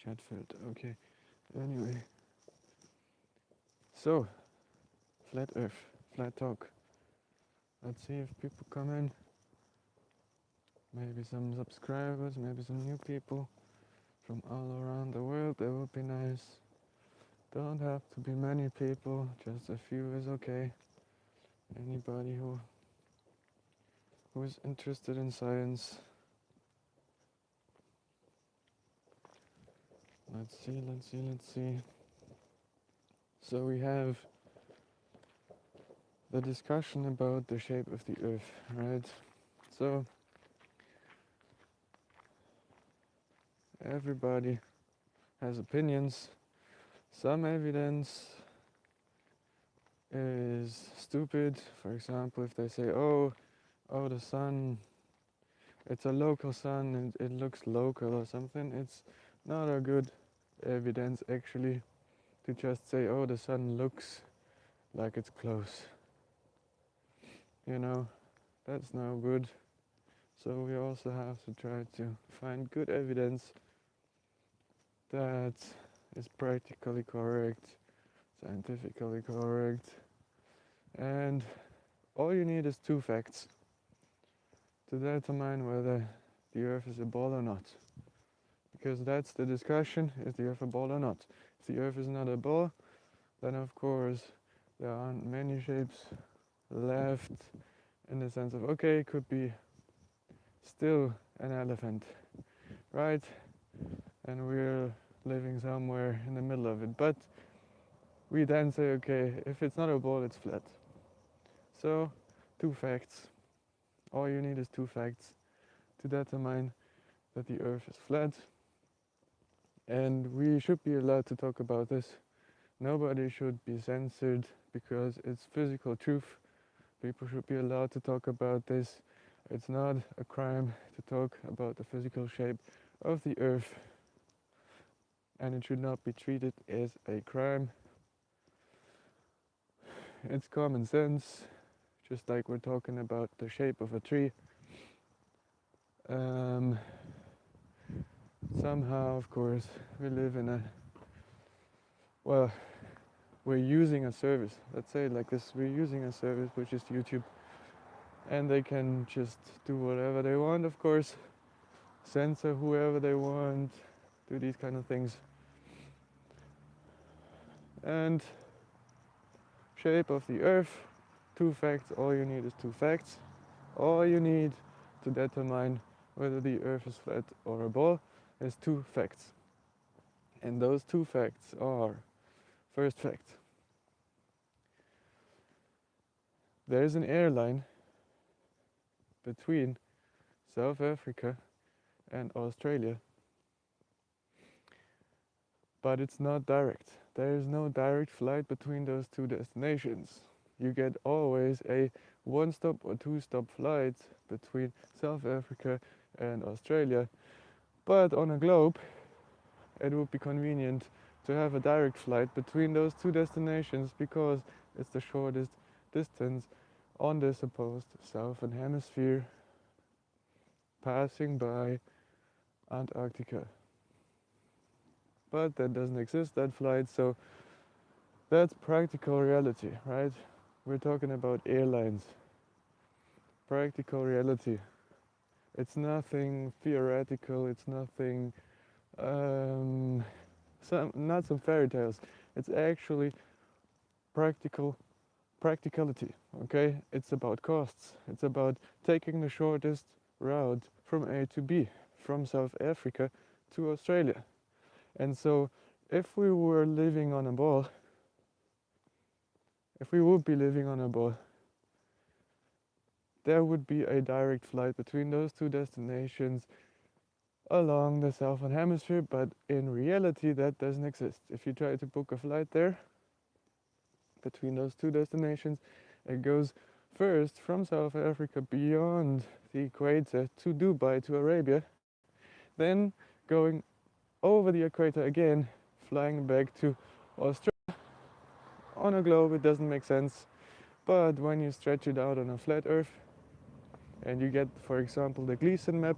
chat filter. Okay. Anyway, so flat Earth, flat talk. Let's see if people come in. Maybe some subscribers, maybe some new people from all around the world. That would be nice. Don't have to be many people, just a few is okay. Anybody who is interested in science. Let's see. So we have the discussion about the shape of the Earth, right? So everybody has opinions. Some evidence is stupid. For example, if they say, oh, the sun, it's a local sun and it looks local or something, it's not a good evidence actually to just say, oh, the sun looks like it's close. You know, that's no good. So we also have to try to find good evidence that is practically correct, scientifically correct, and all you need is 2 facts to determine whether the Earth is a ball or not. Because that's the discussion, is the Earth a ball or not? If the Earth is not a ball, then of course there aren't many shapes left in the sense of, okay, it could be still an elephant, right? And we're living somewhere in the middle of it. But we then say, okay, if it's not a ball, it's flat. So 2 facts. All you need is 2 facts to determine that the Earth is flat. And we should be allowed to talk about this. Nobody should be censored because it's physical truth. People should be allowed to talk about this. It's not a crime to talk about the physical shape of the Earth, and it should not be treated as a crime. It's common sense, just like we're talking about the shape of a tree. Somehow, of course, we live in a, well, we're using a service. Let's say it like this, we're using a service which is YouTube, and they can just do whatever they want, of course, censor whoever they want, do these kind of things. And shape of the Earth, 2 facts. All you need is 2 facts. All you need to determine whether the Earth is flat or a ball is 2 facts. And those 2 facts are, first fact, there is an airline between South Africa and Australia, but it's not direct. There is no direct flight between those 2 destinations. You get always a 1-stop or 2-stop flight between South Africa and Australia. But on a globe, it would be convenient to have a direct flight between those 2 destinations because it's the shortest distance on the supposed southern hemisphere, passing by Antarctica. But that doesn't exist, that flight, so that's practical reality, right? We're talking about airlines. Practical reality. It's nothing theoretical, it's nothing, not some fairy tales. It's actually practicality, okay? It's about costs. It's about taking the shortest route from A to B, from South Africa to Australia. And so if we were living on a ball, if we would be living on a ball, there would be a direct flight between those 2 destinations along the southern hemisphere, but in reality that doesn't exist. If you try to book a flight there between those 2 destinations, it goes first from South Africa beyond the equator to Dubai, to Arabia, then going over the equator again, flying back to Australia. On a globe it doesn't make sense, but when you stretch it out on a flat Earth and you get, for example, the Gleason map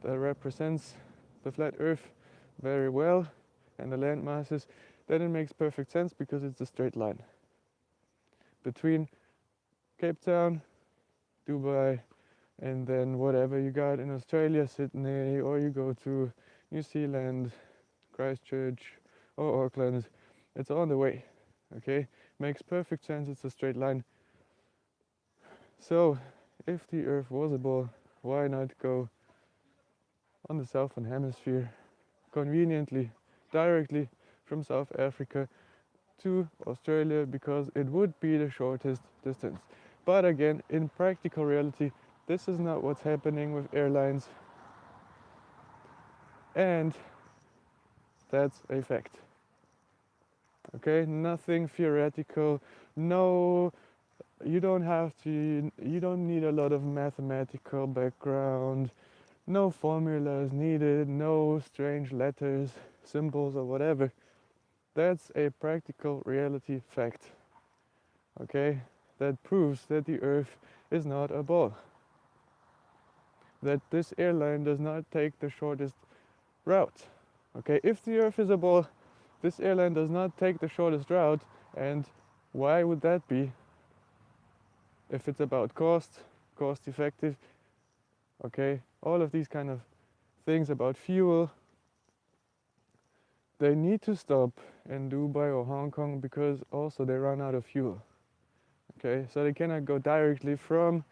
that represents the flat Earth very well, and the land masses, then it makes perfect sense because it's a straight line between Cape Town, Dubai, and then whatever you got in Australia, Sydney, or you go to New Zealand, Christchurch, or Auckland. It's on the way. Okay, makes perfect sense. It's a straight line. So, if the Earth was a ball, why not go on the southern hemisphere conveniently, directly from South Africa to Australia, because it would be the shortest distance. But again, in practical reality, this is not what's happening with airlines, and that's a fact. Okay, nothing theoretical. No, you don't need a lot of mathematical background. No formulas needed, no strange letters, symbols, or whatever. That's a practical reality fact. Okay, that proves that the Earth is not a ball. That this airline does not take the shortest route. Okay, if the Earth is a ball, this airline does not take the shortest route, and why would that be? If it's about cost effective, okay, all of these kind of things about fuel, they need to stop in Dubai or Hong Kong because also they run out of fuel. Okay, so they cannot go directly from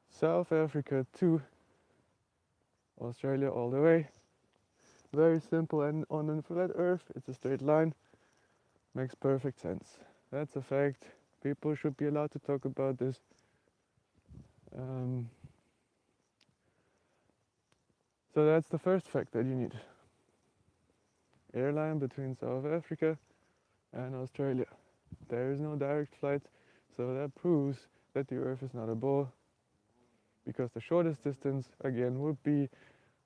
South Africa to Australia all the way. Very simple, and on a flat Earth, it's a straight line. Makes perfect sense. That's a fact. People should be allowed to talk about this. So that's the first fact that you need. Airline between South Africa and Australia. There is no direct flight, so that proves that the Earth is not a ball, because the shortest distance again would be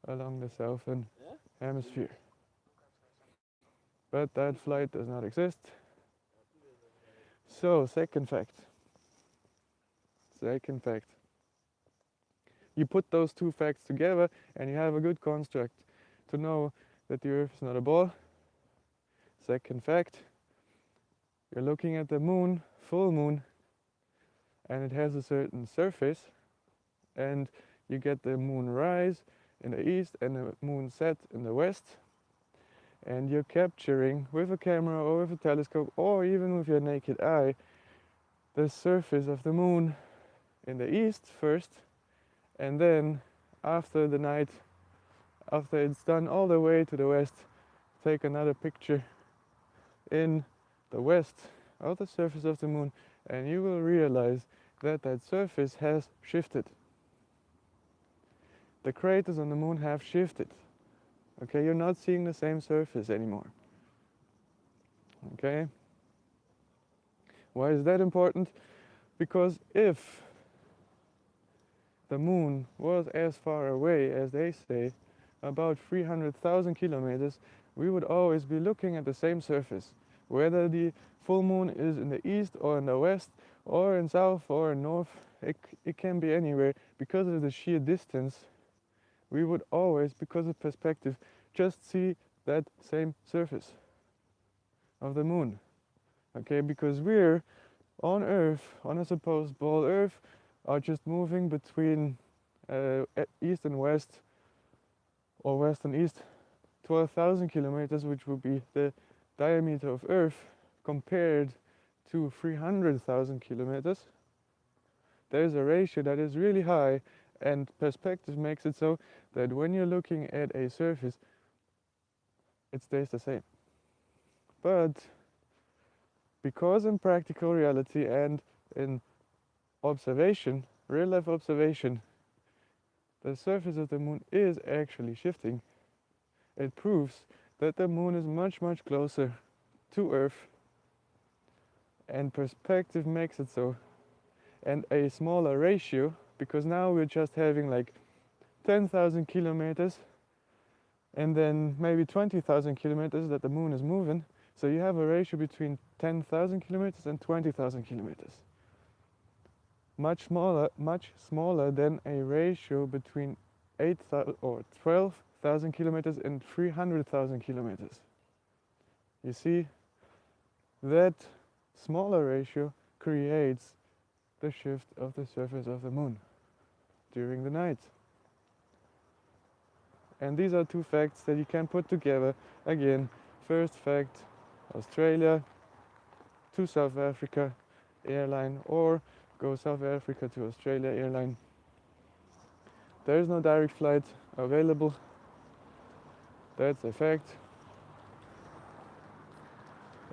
along the southern hemisphere. But that flight does not exist. So, second fact. You put those two facts together and you have a good construct to know that the Earth is not a ball. Second fact, you're looking at the moon, full moon, and it has a certain surface, and you get the moon rise in the east and the moon set in the west, and you're capturing with a camera or with a telescope or even with your naked eye the surface of the moon in the east first, and then after the night, after it's done all the way to the west, take another picture in the west of the surface of the moon, and you will realize that that surface has shifted. The craters on the moon have shifted. Okay, you're not seeing the same surface anymore. Okay? Why is that important? Because if the moon was as far away as they say, about 300,000 kilometers, we would always be looking at the same surface. Whether the full moon is in the east or in the west or in south or in north, it can be anywhere. Because of the sheer distance, we would always, because of perspective, just see that same surface of the moon. Okay, because we're on Earth, on a supposed ball Earth, are just moving between east and west, or west and east, 12,000 kilometers, which would be the diameter of Earth, compared to 300,000 kilometers. There's a ratio that is really high, and perspective makes it so that when you're looking at a surface, it stays the same. But because in practical reality and in observation, real life observation, the surface of the moon is actually shifting, it proves that the moon is much, much closer to Earth, and perspective makes it so. And a smaller ratio, because now we're just having like 10,000 kilometers and then maybe 20,000 kilometers that the moon is moving. So you have a ratio between 10,000 kilometers and 20,000 kilometers. Much smaller than a ratio between 8,000 or 12,000 kilometers and 300,000 kilometers. You see, that smaller ratio creates the shift of the surface of the moon during the night. And these are two facts that you can put together. Again, first fact, Australia to South Africa airline, or go South Africa to Australia airline. There is no direct flight available. That's a fact.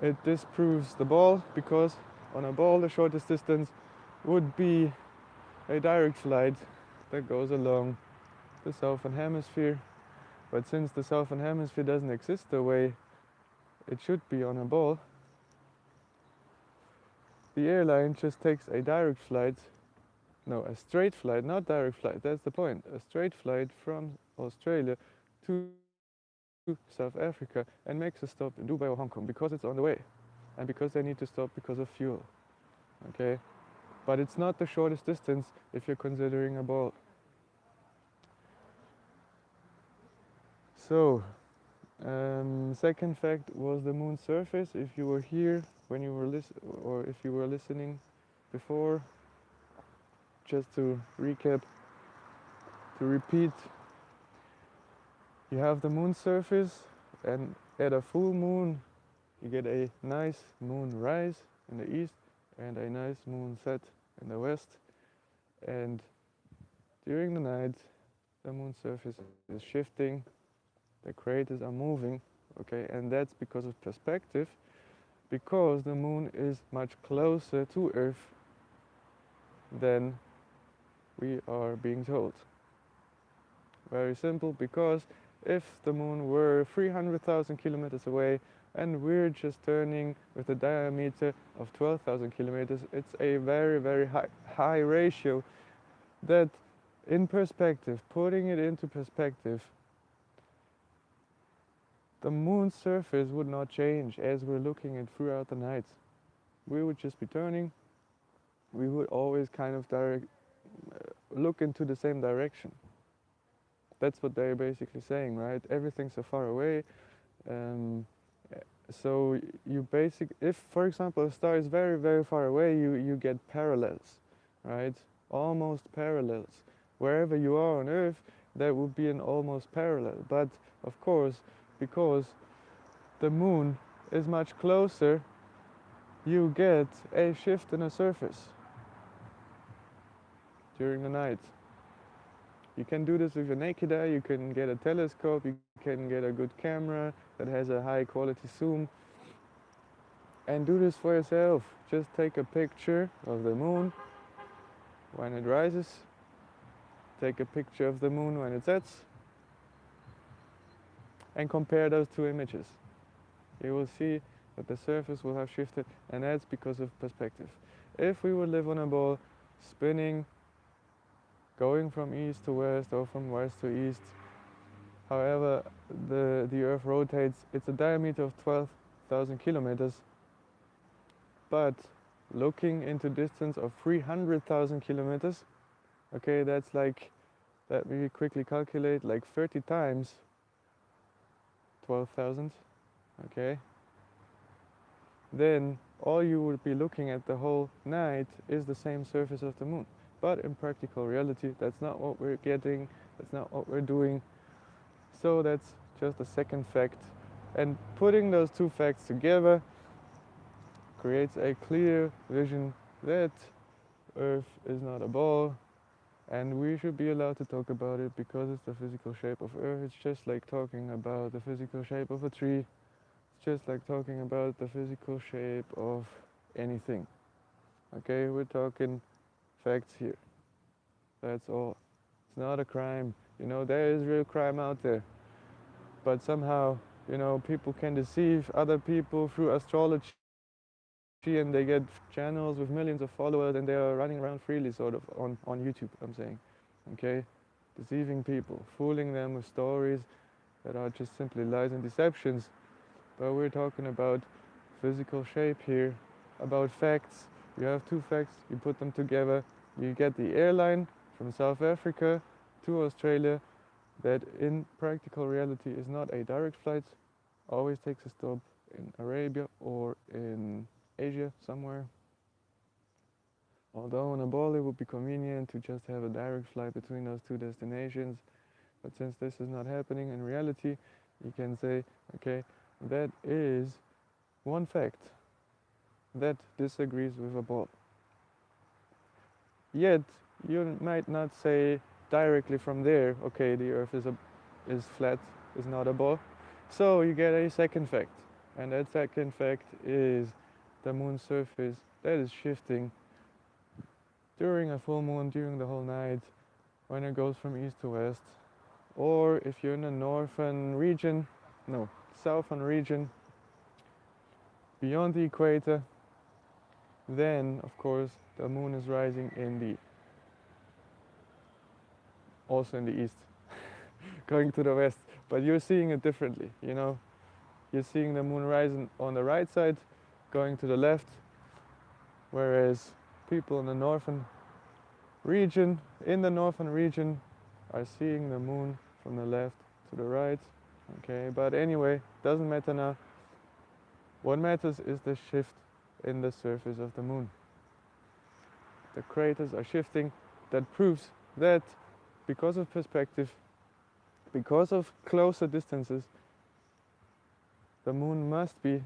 It disproves the ball, because on a ball the shortest distance would be a direct flight that goes along the southern hemisphere. But since the southern hemisphere doesn't exist the way it should be on a ball, the airline just takes a direct flight, no, a straight flight, not direct flight, that's the point, a straight flight from Australia to South Africa and makes a stop in Dubai or Hong Kong because it's on the way and because they need to stop because of fuel. Okay, but it's not the shortest distance if you're considering a ball. So, second fact was the moon's surface. If you were here when you were or if you were listening before, just to recap, to repeat, you have the moon's surface, and at a full moon you get a nice moon rise in the east and a nice moon set in the west, and during the night the moon's surface is shifting, the craters are moving, okay, and that's because of perspective, because the moon is much closer to Earth than we are being told. Very simple, because if the moon were 300,000 kilometers away and we're just turning with a diameter of 12,000 kilometers, it's a very, very high ratio that, in perspective, putting it into perspective, the moon's surface would not change as we're looking at throughout the night. We would just be turning. We would always kind of look into the same direction. That's what they're basically saying, right? Everything's so far away. So you if, for example, a star is very, very far away, you get parallels, right? Almost parallels. Wherever you are on Earth, there would be an almost parallel. But of course, because the moon is much closer, you get a shift in the surface during the night. You can do this with your naked eye, you can get a telescope, you can get a good camera that has a high quality zoom, and do this for yourself. Just take a picture of the moon when it rises, take a picture of the moon when it sets, and compare those two images. You will see that the surface will have shifted, and that's because of perspective. If we would live on a ball spinning, going from east to west or from west to east, however the Earth rotates, it's a diameter of 12,000 kilometers, but looking into distance of 300,000 kilometers, okay, that's like, let me quickly calculate, like 30 times 12,000, okay, then all you would be looking at the whole night is the same surface of the moon. But in practical reality, that's not what we're getting, that's not what we're doing. So that's just a second fact. And putting those two facts together creates a clear vision that Earth is not a ball, and we should be allowed to talk about it because it's the physical shape of Earth. It's just like talking about the physical shape of a tree. It's just like talking about the physical shape of anything. Okay, we're talking facts here. That's all. It's not a crime. You know, there is real crime out there. But somehow, you know, people can deceive other people through astrology, and they get channels with millions of followers and they are running around freely, sort of, on YouTube, I'm saying. Okay? Deceiving people, fooling them with stories that are just simply lies and deceptions. But we're talking about physical shape here, about facts. You have two facts, you put them together, you get the airline from South Africa to Australia that in practical reality is not a direct flight, always takes a stop in Arabia or in Asia somewhere. Although on a ball it would be convenient to just have a direct flight between those two destinations, but since this is not happening in reality, you can say, okay, that is one fact that disagrees with a ball. Yet you might not say directly from there, okay, the Earth is flat, is not a ball. So you get a second fact, and that second fact is the moon's surface that is shifting during a full moon, during the whole night, when it goes from east to west. Or if you're in the northern region, no, southern region, beyond the equator, then of course the moon is rising also in the east, going to the west. But you're seeing it differently, you know. You're seeing the moon rising on the right side, going to the left, whereas people in the northern region, are seeing the moon from the left to the right. Okay, but anyway, doesn't matter now. What matters is the shift in the surface of the moon. The craters are shifting. That proves that because of perspective, because of closer distances, the moon must be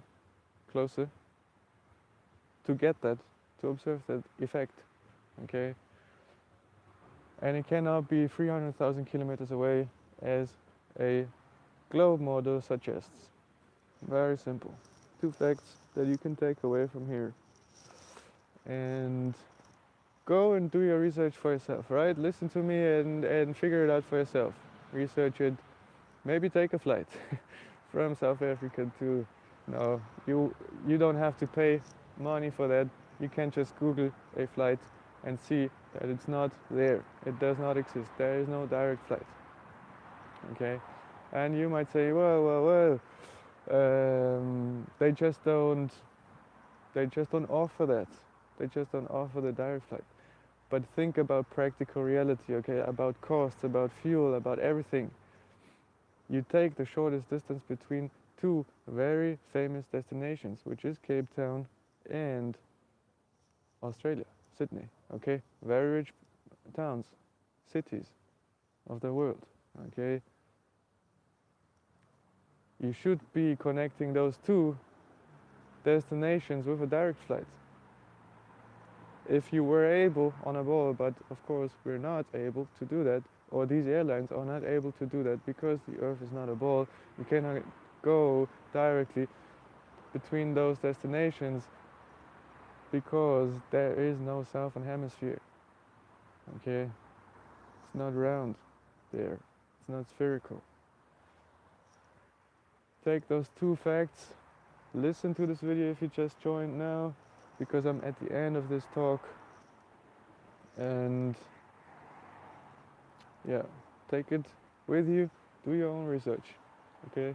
closer to get that, to observe that effect. Okay, and it cannot be 300,000 kilometers away as a globe model suggests. Very simple. Two facts that you can take away from here. And go and do your research for yourself, right? Listen to me and figure it out for yourself. Research it. Maybe take a flight from South Africa to, no, you don't have to pay money for that. You can just Google a flight and see that it's not there. It does not exist. There is no direct flight. Okay? And you might say, well, they just don't offer that. They just don't offer the direct flight. But think about practical reality, okay? About costs, about fuel, about everything. You take the shortest distance between two very famous destinations, which is Cape Town and Australia, Sydney, okay? Very rich towns, cities of the world, okay? You should be connecting those two destinations with a direct flight. If you were able on a ball, but of course we're not able to do that, or these airlines are not able to do that because the Earth is not a ball, you cannot go directly between those destinations because there is no southern hemisphere. Okay? It's not round there. It's not spherical. Take those two facts, listen to this video if you just joined now, because I'm at the end of this talk, and yeah, take it with you, do your own research, okay?